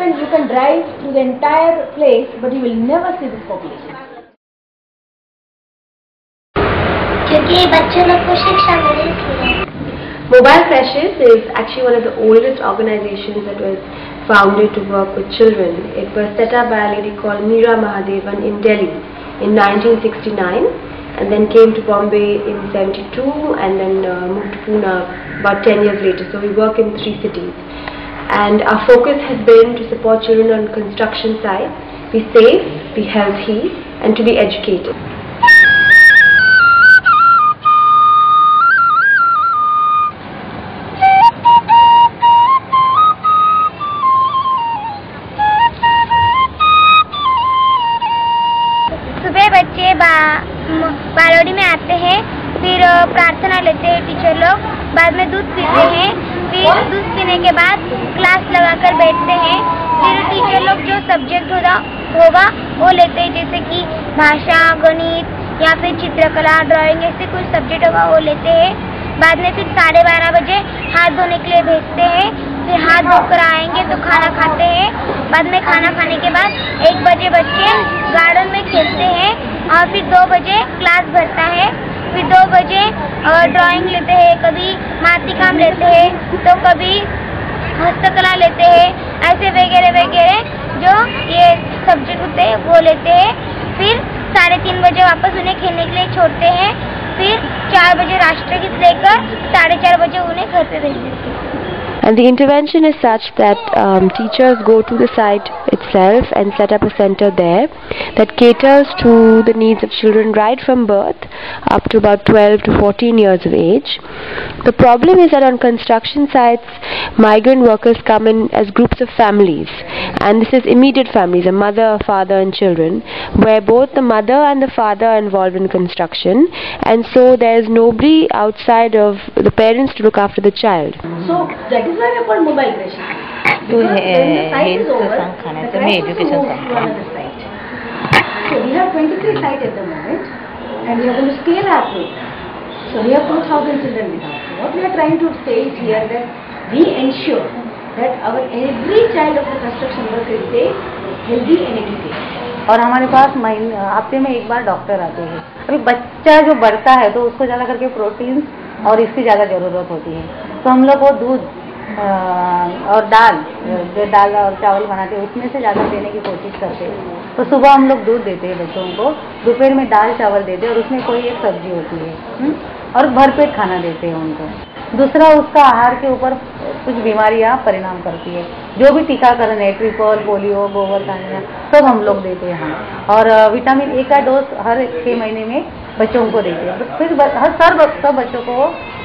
can drive through the entire place, but you will never see this population. क्योंकि बच्चों लोग को शिक्षा मिले इसलिए. Mobile Creches is actually one of the oldest organizations that was founded to work with children. It was set up by a lady called Meera Mahadevan in Delhi in 1969, and then came to Bombay in 72, and then moved to Pune about 10 years later. So we work in 3 cities. And our focus has been to support children on construction sites, be safe, be healthy, and to be educated. सुबह बच्चे बालोड़ी में आते हैं, फिर प्रार्थना लेते हैं teacher लोग, बाद में दूध पीते हैं, फिर दूध पीने के बाद क्लास लगाकर बैठते हैं, फिर टीचर लोग जो सब्जेक्ट होगा वो लेते हैं, जैसे कि भाषा, गणित या फिर चित्रकला, ड्राइंग, ऐसे कुछ सब्जेक्ट होगा वो लेते हैं. बाद में फिर 12:30 बजे हाथ धोने के लिए भेजते हैं, फिर हाथ धोकर आएंगे तो खाना खाते हैं. बाद में खाना खाने के बाद 1 बजे बच्चे गार्डन में खेलते हैं और फिर 2 बजे क्लास भरता है. फिर 2 बजे ड्राइंग लेते हैं, कभी माटी काम लेते हैं तो कभी हस्तकला लेते हैं, ऐसे वगैरह वगैरह जो ये सब्जेक्ट होते हैं वो लेते हैं. फिर 3:30 बजे वापस उन्हें खेलने के लिए छोड़ते हैं, फिर 4 बजे राष्ट्रगीत लेकर 4:30 बजे उन्हें घर पे भेज देते हैं. And the intervention is such that teachers go to the site itself and set up a center there that caters to the needs of children right from birth up to about 12 to 14 years of age. The problem is that on construction sites, migrant workers come in as groups of families, and this is immediate families, a mother, a father and children, where both the mother and the father are involved in construction, and so there is nobody outside of the parents to look after the child. So that is why we call mobile creches. तो health संघ खाण्याचं मी education संघ. So we have 23 sites at the moment, and we are going to scale our program. So we have 2,000 children with us. So what we are trying to say is here that we ensure that our every child of the construction worker is safe, healthy and educated. और हमारे पास हफ्ते में 1 बार doctor आते हैं. अभी बच्चा जो बढ़ता है तो उसको ज़्यादा करके प्रोटीन और इसकी ज़्यादा ज़रूरत होती है, तो हम लोग वो दूध और दाल, जो दाल और चावल बनाते हैं उसमें से ज़्यादा देने की कोशिश करते हैं. तो सुबह हम लोग दूध देते हैं बच्चों को, दोपहर में दाल चावल देते हैं और उसमें कोई एक सब्जी होती है, और भरपेट खाना देते हैं उनको. दूसरा, उसका आहार के ऊपर कुछ बीमारियां परिणाम करती है, जो भी टीकाकरण है, ट्रिपल, पोलियो, गोबर खाना, सब हम लोग देते हैं. और विटामिन ए का डोज हर 6 महीने में बच्चों को देते हैं. तो फिर सब बच्चों को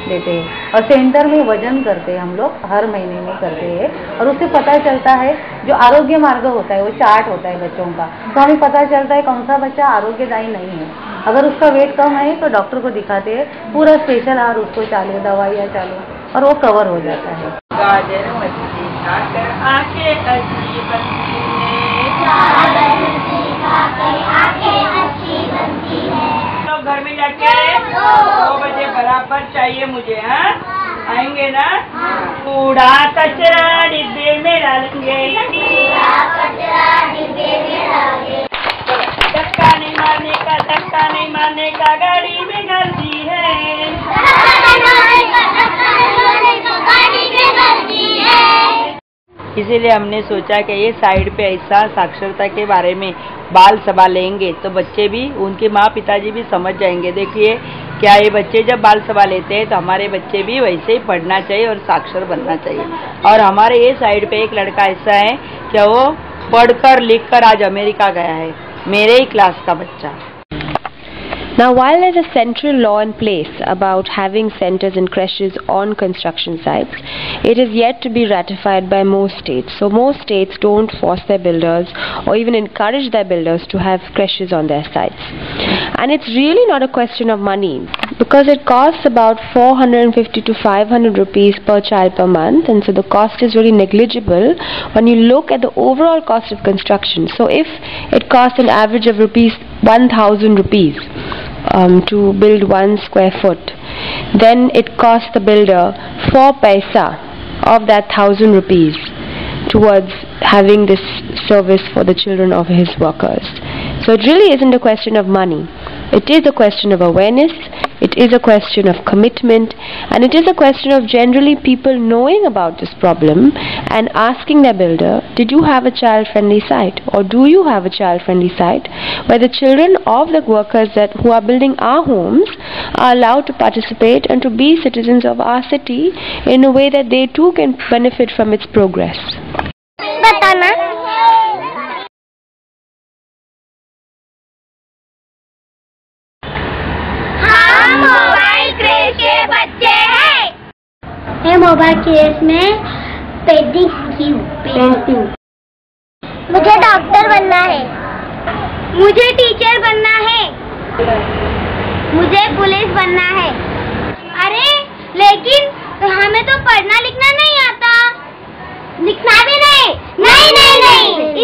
देते हैं. और सेंटर में वजन करते हैं हम लोग, हर महीने में करते हैं, और उससे पता चलता है जो आरोग्य मार्ग होता है वो चार्ट होता है बच्चों का, तो हमें पता चलता है कौन सा बच्चा आरोग्यदायी नहीं है. अगर उसका वेट कम है तो डॉक्टर को दिखाते हैं, पूरा स्पेशल आहार उसको चालू, दवाइयाँ चालू, और वो कवर हो जाता है. गाजर मछली खाकर आंखें अच्छी बनती है. तो घर में जाके 2 बजे बराबर चाहिए मुझे. हाँ, आएंगे ना? कूड़ा कचरा डिब्बे में डालेंगे, धक्का नहीं मारने का गाड़ी में गर्दी है. इसीलिए हमने सोचा कि ये साइड पे ऐसा साक्षरता के बारे में बाल सभा लेंगे तो बच्चे भी, उनके माँ पिताजी भी समझ जाएंगे. देखिए क्या ये बच्चे जब बाल सभा लेते हैं तो हमारे बच्चे भी वैसे ही पढ़ना चाहिए और साक्षर बनना चाहिए. और हमारे ये साइड पे एक लड़का ऐसा है कि वो पढ़कर लिखकर आज अमेरिका गया है, मेरे ही क्लास का बच्चा. Now, while there is a central law in place about having centers and creches on construction sites, it is yet to be ratified by most states. So most states don't force their builders or even encourage their builders to have creches on their sites. And it's really not a question of money, because it costs about 450 to 500 rupees per child per month, and so the cost is really negligible when you look at the overall cost of construction. So if it costs an average of 1,000 rupees to build 1 square foot, then it costs the builder 4 paisa of that 1,000 rupees towards having this service for the children of his workers. So it really isn't a question of money. It is a question of awareness, it is a question of commitment, and it is a question of generally people knowing about this problem and asking their builder, did you have a child-friendly site, or do you have a child-friendly site where the children of the workers who are building our homes are allowed to participate and to be citizens of our city in a way that they too can benefit from its progress. बताना हम mobile craze के बच्चे हैं। मैं mobile craze में painting. मुझे doctor बनना है, मुझे टीचर बनना है, मुझे पुलिस बनना है। अरे लेकिन हमें तो पढ़ना लिखना नहीं आता। लिखना भी नहीं। नहीं नहीं नहीं